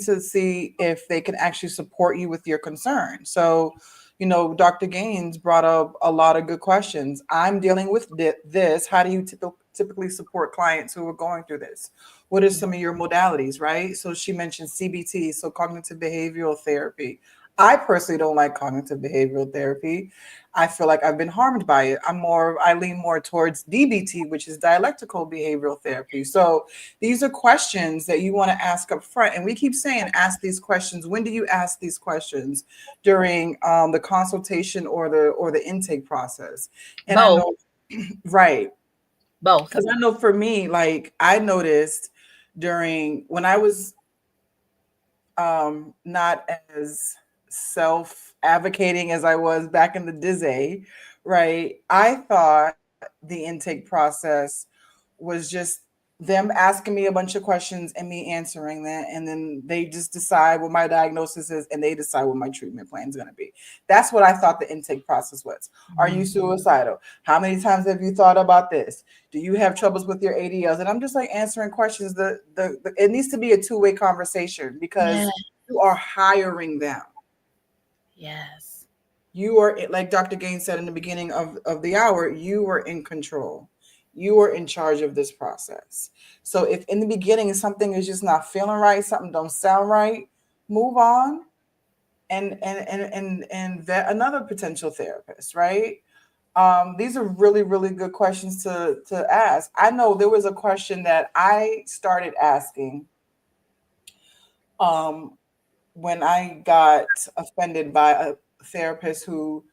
Speaker 2: to see if they can actually support you with your concern. So, Dr. Gaines brought up a lot of good questions. I'm dealing with this. How do you typically support clients who are going through this? What are some of your modalities, right? So she mentioned CBT, so cognitive behavioral therapy. I personally don't like cognitive behavioral therapy. I feel like I've been harmed by it. I lean more towards DBT, which is dialectical behavioral therapy. So these are questions that you want to ask up front. And we keep saying, ask these questions. When do you ask these questions? During the consultation or the intake process. And I
Speaker 3: Both,
Speaker 2: know, right.
Speaker 3: both.
Speaker 2: Because I know for me, like I noticed during when I was not as self advocating as I was back in the Dizzy, right? I thought the intake process was just them asking me a bunch of questions and me answering that. And then they just decide what my diagnosis is and they decide what my treatment plan is going to be. That's what I thought the intake process was. Are you
Speaker 3: Mhm.
Speaker 2: suicidal? How many times have you thought about this? Do you have troubles with your ADLs? And I'm just like answering questions. It needs to be a two-way conversation
Speaker 3: Yeah.
Speaker 2: because you are hiring them.
Speaker 3: Yes.
Speaker 2: You are, like Dr. Gaines said in the beginning of the hour, you are in control. You are in charge of this process. So if in the beginning something is just not feeling right, something don't sound right, move on and vet another potential therapist, right? These are really, really good questions to ask. I know there was a question that I started asking um, when I got offended by a therapist who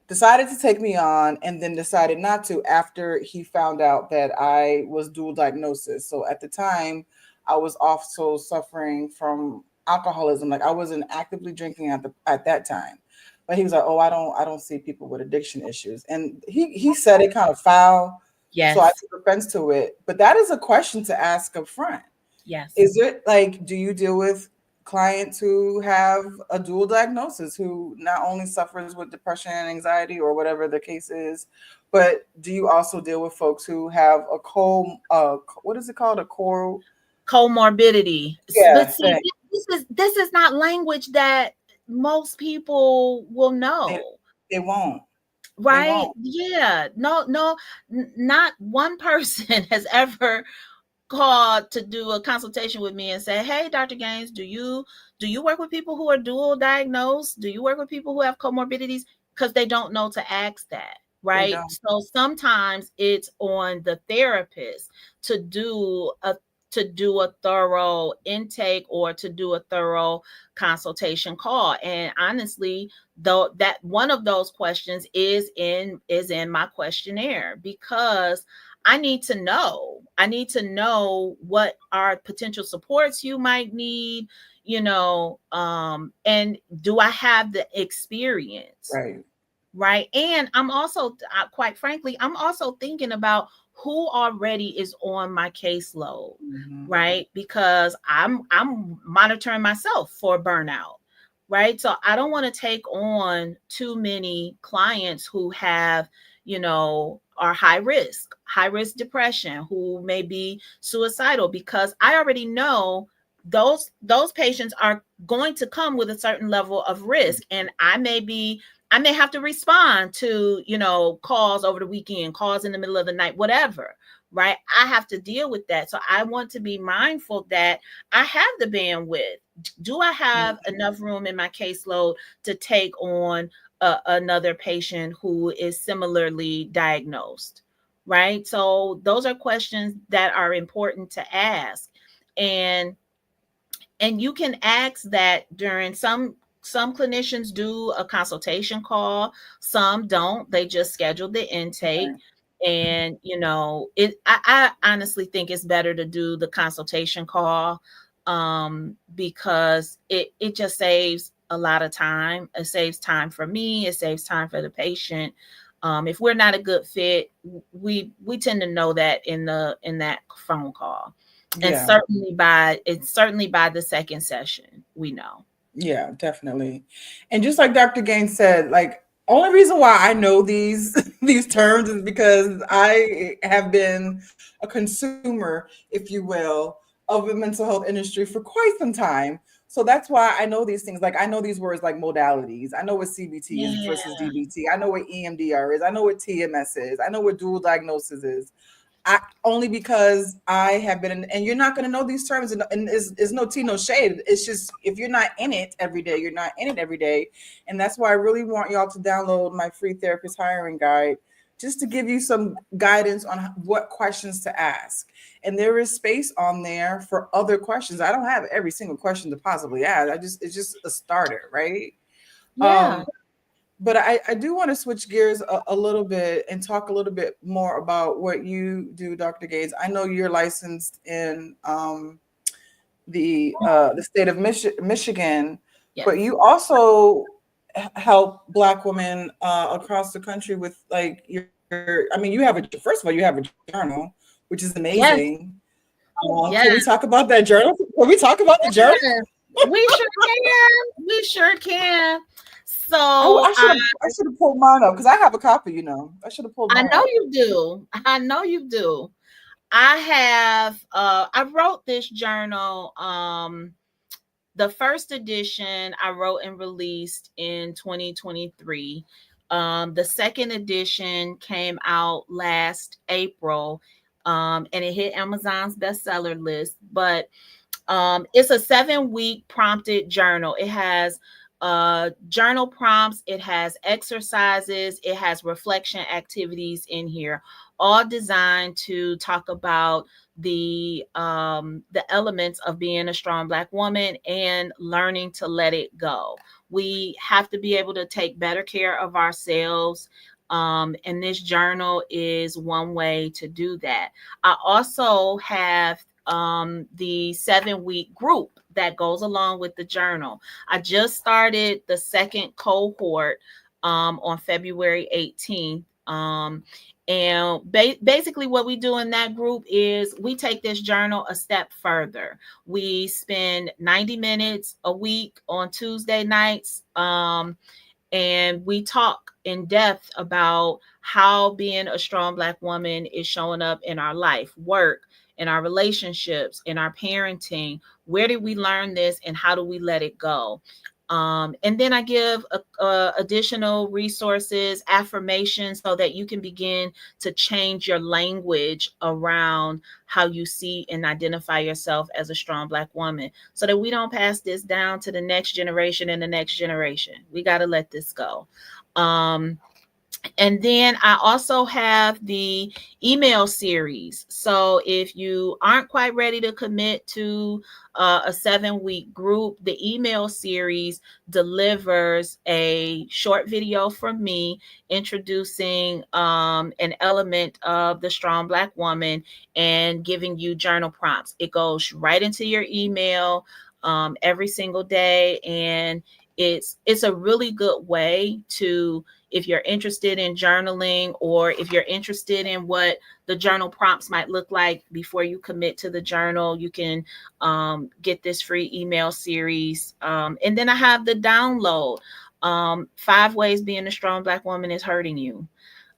Speaker 2: decided to take me on and then decided not to after he found out that I was dual diagnosis. So at the time, I was also suffering from alcoholism. Like I wasn't actively drinking at that time. But he was like, "Oh, I don't see people with addiction issues." And he said it kind of foul, so I
Speaker 3: Yes.
Speaker 2: took offense to it. But that is a question to ask up front.
Speaker 3: Yes.
Speaker 2: Is it like, do you deal with clients who have a dual diagnosis, who not only suffers with depression and anxiety or whatever the case is, but do you also deal with folks who have a what is it called? A core,
Speaker 3: Comorbidity. But
Speaker 2: yeah,
Speaker 3: see,
Speaker 2: thing.
Speaker 3: this is not language that most people will
Speaker 2: They,
Speaker 3: know.
Speaker 2: they won't. They
Speaker 3: Right?
Speaker 2: won't.
Speaker 3: Yeah. No, no, not one person has ever called to do a consultation with me and say, "Hey, Dr. Gaines, do you work with people who are dual diagnosed? Do you work with people who have comorbidities?" Because they don't know to ask that,
Speaker 2: They
Speaker 3: right?
Speaker 2: don't.
Speaker 3: So sometimes it's on the therapist to do a thorough intake or to do a thorough consultation call. And honestly, though, that one of those questions is in my questionnaire, because I need to know. I need to know what are potential supports you might need, and do I have the experience,
Speaker 2: Right.
Speaker 3: right? And I'm also, quite frankly, I'm also thinking about who already is on my caseload,
Speaker 2: Hmm.
Speaker 3: right? Because I'm monitoring myself for burnout, right? So I don't want to take on too many clients who have, are high risk depression, who may be suicidal, because I already know those patients are going to come with a certain level of risk, and I may have to respond to, calls over the weekend, calls in the middle of the night, whatever, right? I have to deal with that. So I want to be mindful that I have the bandwidth. Do I have enough room in my caseload to take on another patient who is similarly diagnosed? Right. So those are questions that are important to ask. And you can ask that during some clinicians do a consultation call, some don't, they just schedule the intake.
Speaker 2: Right.
Speaker 3: And I honestly think it's better to do the consultation call, because it just saves a lot of time. It saves time for me, it saves time for the patient. If we're not a good fit, we tend to know that in that phone call. And
Speaker 2: Yeah.
Speaker 3: certainly by the second session, we know.
Speaker 2: Yeah, definitely. And just like Dr. Gaines said, like only reason why I know these these terms is because I have been a consumer, if you will, of the mental health industry for quite some time. So that's why I know these things. Like I know these words like modalities. I know what CBT is
Speaker 3: Yeah.
Speaker 2: versus DBT. I know what EMDR is. I know what TMS is. I know what dual diagnosis is. I only because I have been in, and you're not going to know these terms, and it's no tea, no shade. It's just if you're not in it every day, you're not in it every day, and that's why I really want y'all to download my free therapist hiring guide, just to give you some guidance on what questions to ask. And there is space on there for other questions. I don't have every single question to possibly ask. It's just a starter, right?
Speaker 3: Yeah.
Speaker 2: Um, but I do want to switch gears a little bit and talk a little bit more about what you do, Dr. Gates. I know you're licensed in the state of Michigan, but
Speaker 3: Yes.
Speaker 2: you also help Black women across the country with like I mean, first of all, you have a journal, which is
Speaker 3: Yes.
Speaker 2: amazing. Can we
Speaker 3: Yes.
Speaker 2: talk about that journal? Can we talk about the journal?
Speaker 3: Yes. We sure can. We sure can.
Speaker 2: I,
Speaker 3: So
Speaker 2: I should have I should have pulled mine up because I have a copy. I should have pulled
Speaker 3: I
Speaker 2: mine
Speaker 3: know
Speaker 2: up.
Speaker 3: you do. I know you do. I wrote this journal The first edition I wrote and released in 2023. The second edition came out last April, and it hit Amazon's bestseller list. But it's a 7-week prompted journal. It has journal prompts, it has exercises, it has reflection activities in here, all designed to talk about the elements of being a strong Black woman and learning to let it go. We have to be able to take better care of ourselves. And this journal is one way to do that. I also have the 7-week group that goes along with the journal. I just started the second cohort on February 18th. And basically, what we do in that group is we take this journal a step further. We spend 90 minutes a week on Tuesday nights. And we talk in depth about how being a strong Black woman is showing up in our life, work, in our relationships, in our parenting. Where did we learn this and how do we let it go? And then I give additional resources, affirmations, so that you can begin to change your language around how you see and identify yourself as a strong Black woman, so that we don't pass this down to the next generation and the next generation. We got to let this go. And then I also have the email series. So if you aren't quite ready to commit to a 7-week group, the email series delivers a short video from me introducing an element of the strong Black woman and giving you journal prompts. It goes right into your email every single day, and it's a really good way to, if you're interested in journaling, or if you're interested in what the journal prompts might look like before you commit to the journal, you can get this free email series. And then I have the download, 5 ways being a strong Black woman is hurting you.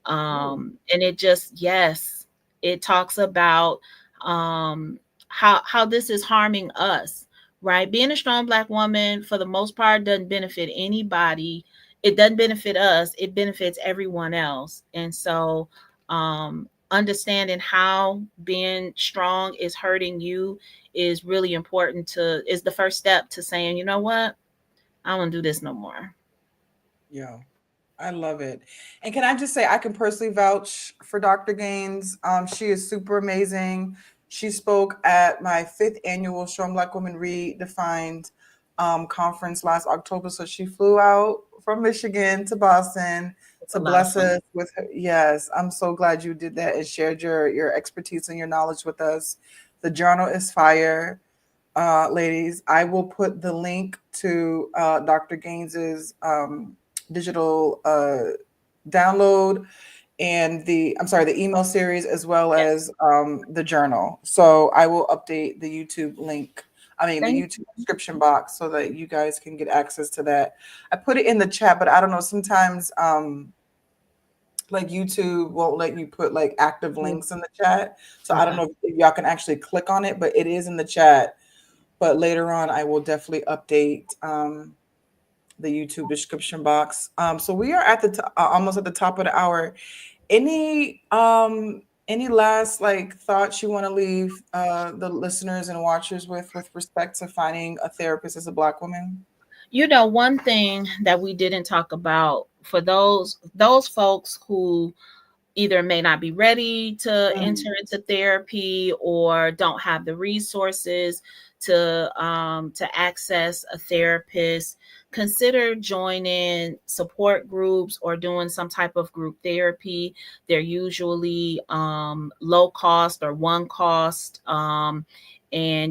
Speaker 3: And it just, yes, it talks about how this is harming us, right? Being a strong Black woman, for the most part, doesn't benefit anybody. It doesn't benefit us. It benefits everyone else. And so, understanding how being strong is hurting you is really important is the first step to saying, you know what? I don't want to do this no more.
Speaker 2: Yeah. I love it. And can I just say, I can personally vouch for Dr. Gaines. She is super amazing. She spoke at my 5th annual Strong Black Woman Redefined conference last October. So she flew out from Michigan to Boston
Speaker 3: It's
Speaker 2: to
Speaker 3: a lot of
Speaker 2: bless
Speaker 3: fun.
Speaker 2: us with her. Yes, I'm so glad you did that and shared your expertise and your knowledge with us. The journal is fire. Ladies, I will put the link to Dr. Gaines's digital download and the email series, as well
Speaker 3: Yes.
Speaker 2: as the journal. So I will update the YouTube link. I mean, the
Speaker 3: Thank
Speaker 2: YouTube description box, so that you guys can get access to that. I put it in the chat, but I don't know. Sometimes, like YouTube won't let you put like active
Speaker 3: you.
Speaker 2: links in the chat. So I don't
Speaker 3: Okay.
Speaker 2: know if y'all can actually click on it, but it is in the chat. But later on, I will definitely update the YouTube description box. So we are at almost at the top of the hour. Any last like thoughts you want to leave the listeners and watchers with respect to finding a therapist as a Black woman?
Speaker 3: You know, one thing that we didn't talk about, for those folks who either may not be ready to enter
Speaker 2: Mm,
Speaker 3: into therapy or don't have the resources to access a therapist, consider joining support groups or doing some type of group therapy. They're usually low cost or one cost, and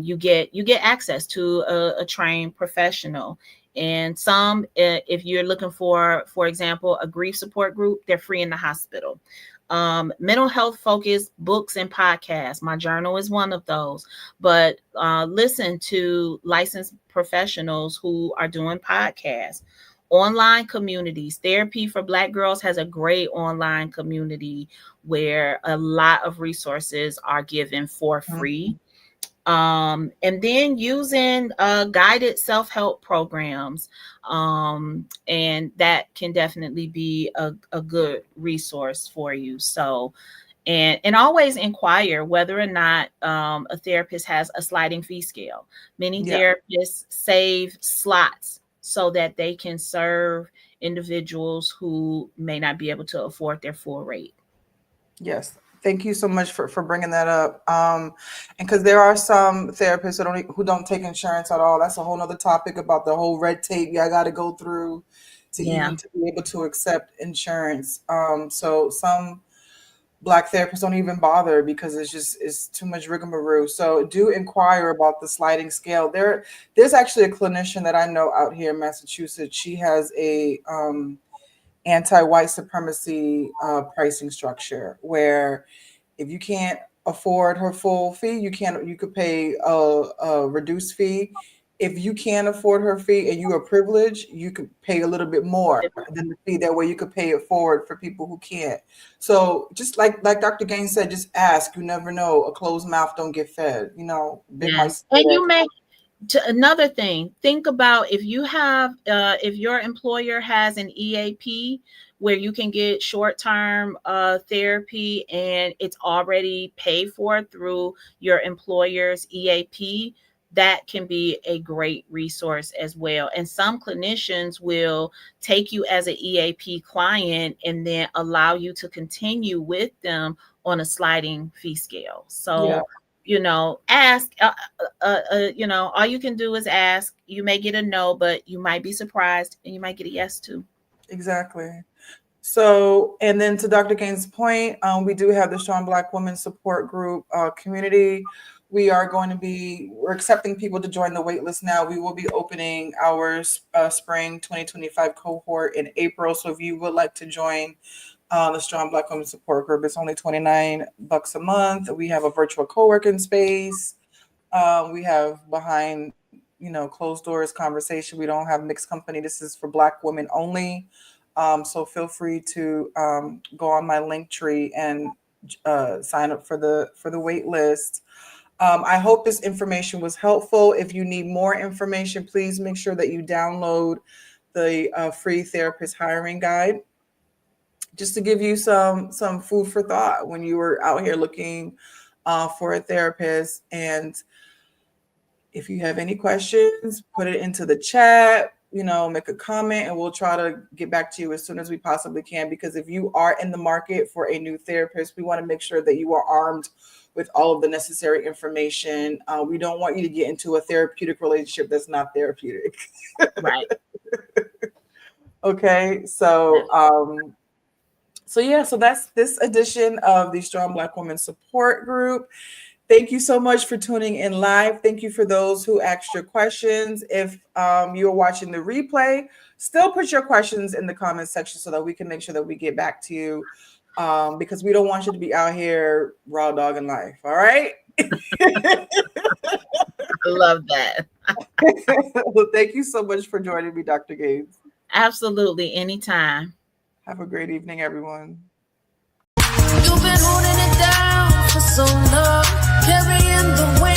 Speaker 3: you get access to a trained professional. And some, if you're looking for example, a grief support group, they're free in the hospital. Mental health focused books and podcasts. My journal is one of those. But listen to licensed professionals who are doing podcasts. Online communities. Therapy for Black Girls has a great online community where a lot of resources are given for
Speaker 2: mm,
Speaker 3: free. And then using guided self-help programs, and that can definitely be a good resource for you. So, and always inquire whether or not a therapist has a sliding fee scale. Many
Speaker 2: Yeah.
Speaker 3: therapists save slots so that they can serve individuals who may not be able to afford their full rate.
Speaker 2: Yes. Thank you so much for bringing that up. And because there are some therapists who don't take insurance at all. That's a whole nother topic about the whole red tape I got to go through to
Speaker 3: Yeah.
Speaker 2: even to be able to accept insurance. So some Black therapists don't even bother because it's too much rigmarole. So do inquire about the sliding scale. There's actually a clinician that I know out here in Massachusetts. She has a anti-white supremacy pricing structure where if you can't afford her full fee, you could pay a reduced fee. If you can't afford her fee and you are privileged, you could pay a little bit more than the fee. That way you could pay it forward for people who can't. So just like Dr. Gaines said, just ask. You never know. A closed mouth don't get fed. Big Mike
Speaker 3: Yes.
Speaker 2: said
Speaker 3: And
Speaker 2: that.
Speaker 3: you may, to another thing, think about if you have if your employer has an EAP where you can get short-term therapy and it's already paid for through your employer's EAP, that can be a great resource as well. And some clinicians will take you as an EAP client and then allow you to continue with them on a sliding fee scale.
Speaker 2: Yeah,
Speaker 3: So ask. All you can do is ask. You may get a no, but you might be surprised and you might get a yes too.
Speaker 2: exactly. So, and then to Dr. Gaines' point, we do have the Strong Black Women Support Group community. We're accepting people to join the waitlist now. We will be opening our spring 2025 cohort in April. So if you would like to join the Strong Black Women Support Group, it's only $29 a month. We have a virtual co-working space. We have behind, closed doors conversation. We don't have mixed company. This is for Black women only. So feel free to go on my link tree and sign up for the wait list. I hope this information was helpful. If you need more information, please make sure that you download the free therapist hiring guide, just to give you some food for thought when you were out here looking for a therapist. And if you have any questions, put it into the chat, make a comment, and we'll try to get back to you as soon as we possibly can. Because if you are in the market for a new therapist, we want to make sure that you are armed with all of the necessary information. We don't want you to get into a therapeutic relationship that's not therapeutic.
Speaker 3: Right.
Speaker 2: Okay. So that's this edition of the Strong Black Women Support Group. Thank you so much for tuning in live. Thank you for those who asked your questions. If you're watching the replay, still put your questions in the comment section so that we can make sure that we get back to you, because we don't want you to be out here raw dogging life. All right.
Speaker 3: I love that.
Speaker 2: Well, thank you so much for joining me, Dr. Gaines.
Speaker 3: Absolutely. Anytime.
Speaker 2: Have a great evening, everyone.
Speaker 1: You've been holding it down for so long, carrying the weight.